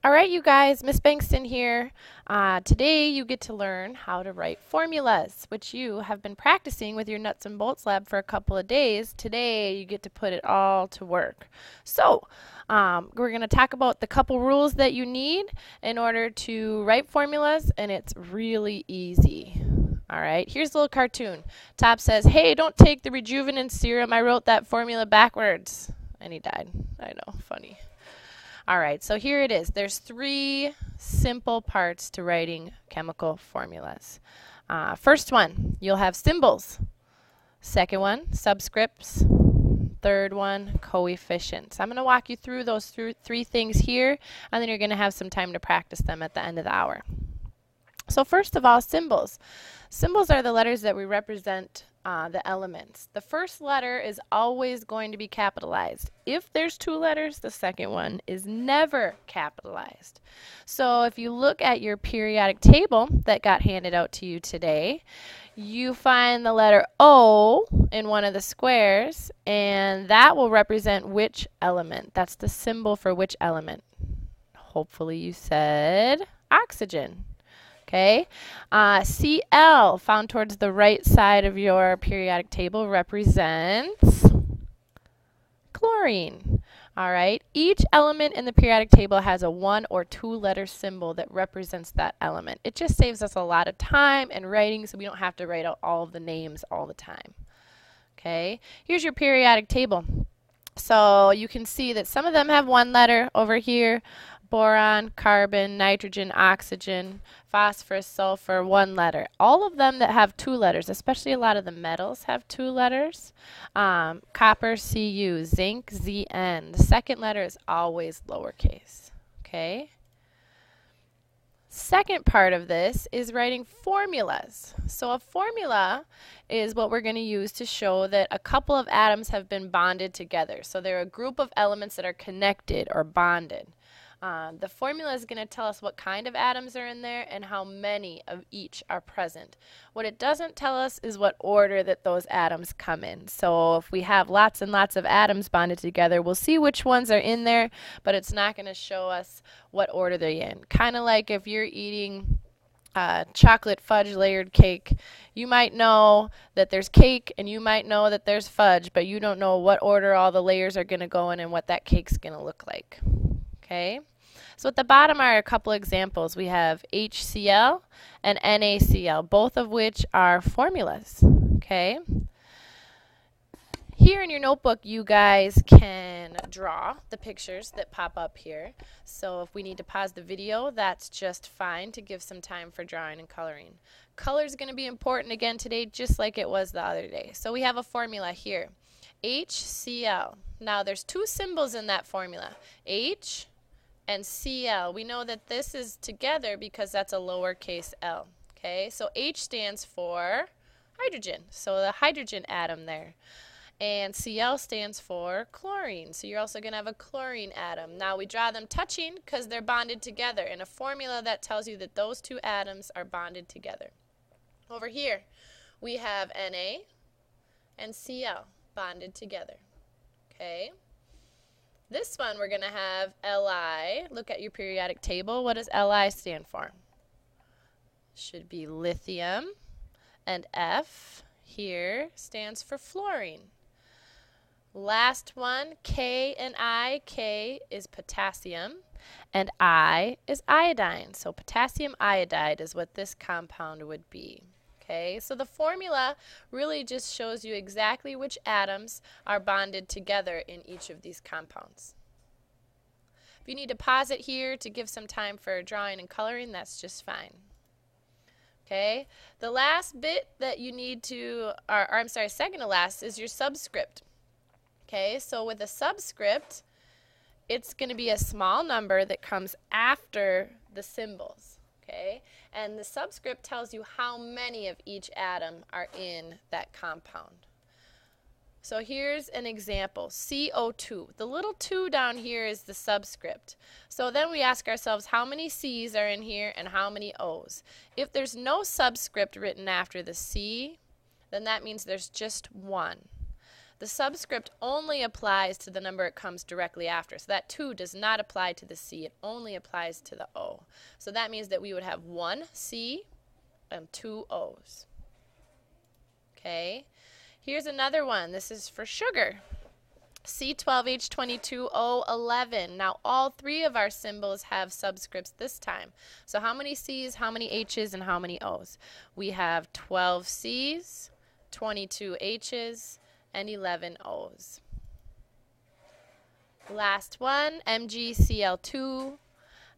All right, you guys, Miss Bankston here. Today you get to learn how to write formulas, which you have been practicing with your nuts and bolts lab for a couple of days. Today you get to put it all to work. So we're going to talk about the couple rules that you need in order to write formulas, and it's really easy. All right, here's a little cartoon. Top says, "Hey, don't take the rejuvenant serum. I wrote that formula backwards." And he died. I know, funny. All right, so here it is. There's three simple parts to writing chemical formulas. First one, you'll have symbols. Second one, subscripts. Third one, coefficients. I'm going to walk you through those three things here, and then you're going to have some time to practice them at the end of the hour. So first of all, symbols. Symbols are the letters that we represent the elements. The first letter is always going to be capitalized. If there's two letters, the second one is never capitalized. So if you look at your periodic table that got handed out to you today, you find the letter O in one of the squares, and that will represent which element. That's the symbol for which element. Hopefully you said oxygen. Okay, Cl found towards the right side of your periodic table represents chlorine. All right, each element in the periodic table has a one or two letter symbol that represents that element. It just saves us a lot of time and writing, so we don't have to write out all of the names all the time. Okay, here's your periodic table. So you can see that some of them have one letter over here. Boron, carbon, nitrogen, oxygen, phosphorus, sulfur, one letter. All of them that have two letters, especially a lot of the metals have two letters. Copper, Cu, zinc, Zn. The second letter is always lowercase. Okay. Second part of this is writing formulas. So a formula is what we're going to use to show that a couple of atoms have been bonded together. So they're a group of elements that are connected or bonded. The formula is going to tell us what kind of atoms are in there and how many of each are present. What it doesn't tell us is what order that those atoms come in. So if we have lots and lots of atoms bonded together, we'll see which ones are in there, but it's not going to show us what order they're in. Kind of like if you're eating chocolate fudge layered cake. You might know that there's cake and you might know that there's fudge, but you don't know what order all the layers are going to go in and what that cake's going to look like. Okay? So at the bottom are a couple examples. We have HCl and NaCl, both of which are formulas. Okay? Here in your notebook, you guys can draw the pictures that pop up here. So if we need to pause the video, that's just fine to give some time for drawing and coloring. Color is going to be important again today, just like it was the other day. So we have a formula here, HCl. Now there's two symbols in that formula, H and Cl. We know that this is together because that's a lowercase l. Okay, so H stands for hydrogen, so the hydrogen atom there. And Cl stands for chlorine, so you're also going to have a chlorine atom. Now we draw them touching because they're bonded together in a formula that tells you that those two atoms are bonded together. Over here we have Na and Cl bonded together. Okay. This one we're going to have Li. Look at your periodic table. What does Li stand for? Should be lithium. And F here stands for fluorine. Last one, K and I. K is potassium and I is iodine. So potassium iodide is what this compound would be. Okay, so the formula really just shows you exactly which atoms are bonded together in each of these compounds. If you need to pause it here to give some time for drawing and coloring, that's just fine. Okay, the last bit that you need to, or I'm sorry, second to last is your subscript. Okay, so with a subscript, it's going to be a small number that comes after the symbols. Okay, and the subscript tells you how many of each atom are in that compound. So here's an example, CO2. The little 2 down here is the subscript. So then we ask ourselves how many C's are in here and how many O's. If there's no subscript written after the C, then that means there's just one. The subscript only applies to the number it comes directly after. So that 2 does not apply to the C. It only applies to the O. So that means that we would have 1 C and 2 O's. Okay. Here's another one. This is for sugar. C12H22O11. Now all 3 of our symbols have subscripts this time. So how many C's, how many H's, and how many O's? We have 12 C's, 22 H's, and 11 O's. Last one, MgCl2.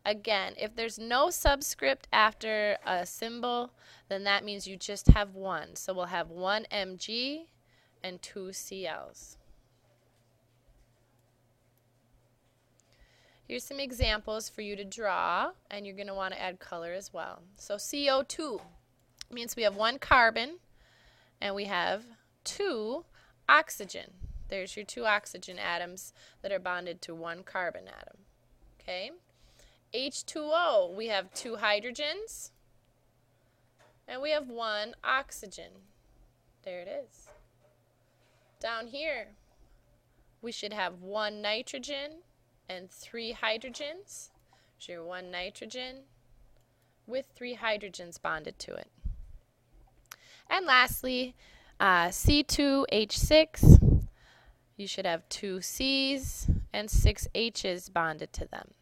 Again, if there's no subscript after a symbol, then that means you just have 1. So we'll have 1 Mg and 2 Cl's. Here's some examples for you to draw, and you're going to want to add color as well. So CO2 means we have 1 carbon and we have 2 oxygen. There's your 2 oxygen atoms that are bonded to 1 carbon atom. Okay? H2O, we have 2 hydrogens and we have 1 oxygen. There it is. Down here, we should have 1 nitrogen and 3 hydrogens. So your 1 nitrogen with 3 hydrogens bonded to it. And lastly, C2H6, you should have 2 C's and 6 H's bonded to them.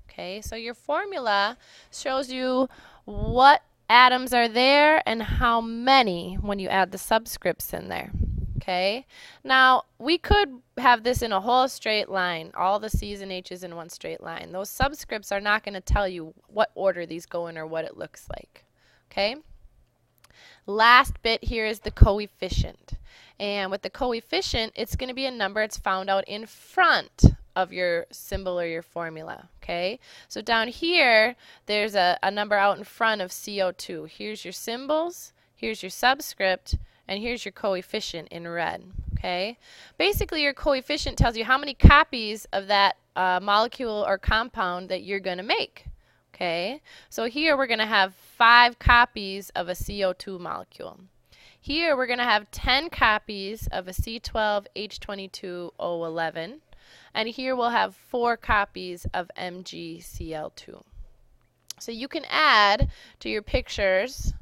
Okay, so your formula shows you what atoms are there and how many when you add the subscripts in there. Okay, now we could have this in a whole straight line, all the C's and H's in one straight line. Those subscripts are not going to tell you what order these go in or what it looks like. Okay, last bit here is the coefficient. And with the coefficient, it's going to be a number it's found out in front of your symbol or your formula. Okay, so down here, there's a number out in front of CO2. Here's your symbols, here's your subscript, and here's your coefficient in red. Okay, basically your coefficient tells you how many copies of that molecule or compound that you're going to make. Okay, so here we're going to have 5 copies of a CO2 molecule. Here we're going to have 10 copies of a C12H22O11, and here we'll have 4 copies of MgCl2. So you can add to your pictures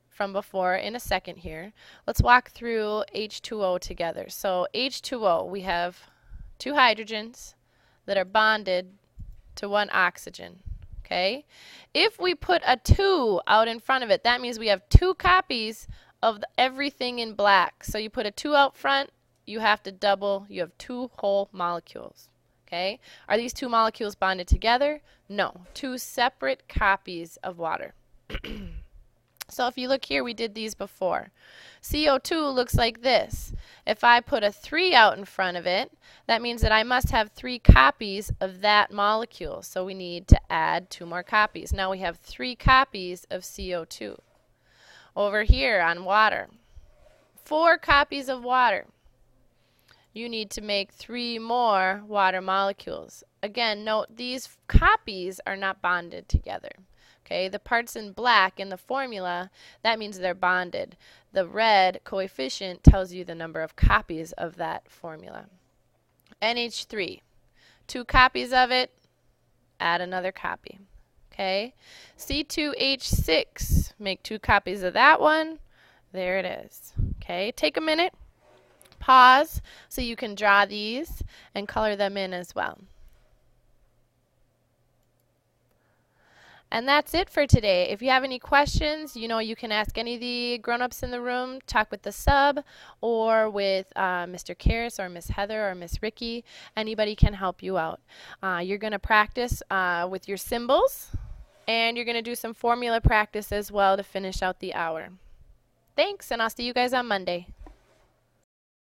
from before in a second here. Let's walk through H2O together. So H2O, we have 2 hydrogens that are bonded to 1 oxygen. Okay? If we put a 2 out in front of it, that means we have 2 copies of everything in black. So you put a 2 out front, you have to double, you have 2 whole molecules. Okay? Are these 2 molecules bonded together? No. 2 separate copies of water. So if you look here, we did these before. CO2 looks like this. If I put a 3 out in front of it, that means that I must have 3 copies of that molecule. So we need to add 2 more copies. Now we have 3 copies of CO2. Over here on water, 4 copies of water. You need to make 3 more water molecules. Again, note these copies are not bonded together. Okay, the parts in black in the formula, that means they're bonded. The red coefficient tells you the number of copies of that formula. NH3, 2 copies of it, add another copy. Okay, C2H6, make 2 copies of that one. There it is. Okay, take a minute, pause, so you can draw these and color them in as well. And that's it for today. If you have any questions, you know, you can ask any of the grown-ups in the room, talk with the sub, or with Mr. Karis or Miss Heather or Miss Ricky. Anybody can help you out. You're going to practice with your symbols, and you're going to do some formula practice as well to finish out the hour. Thanks, and I'll see you guys on Monday.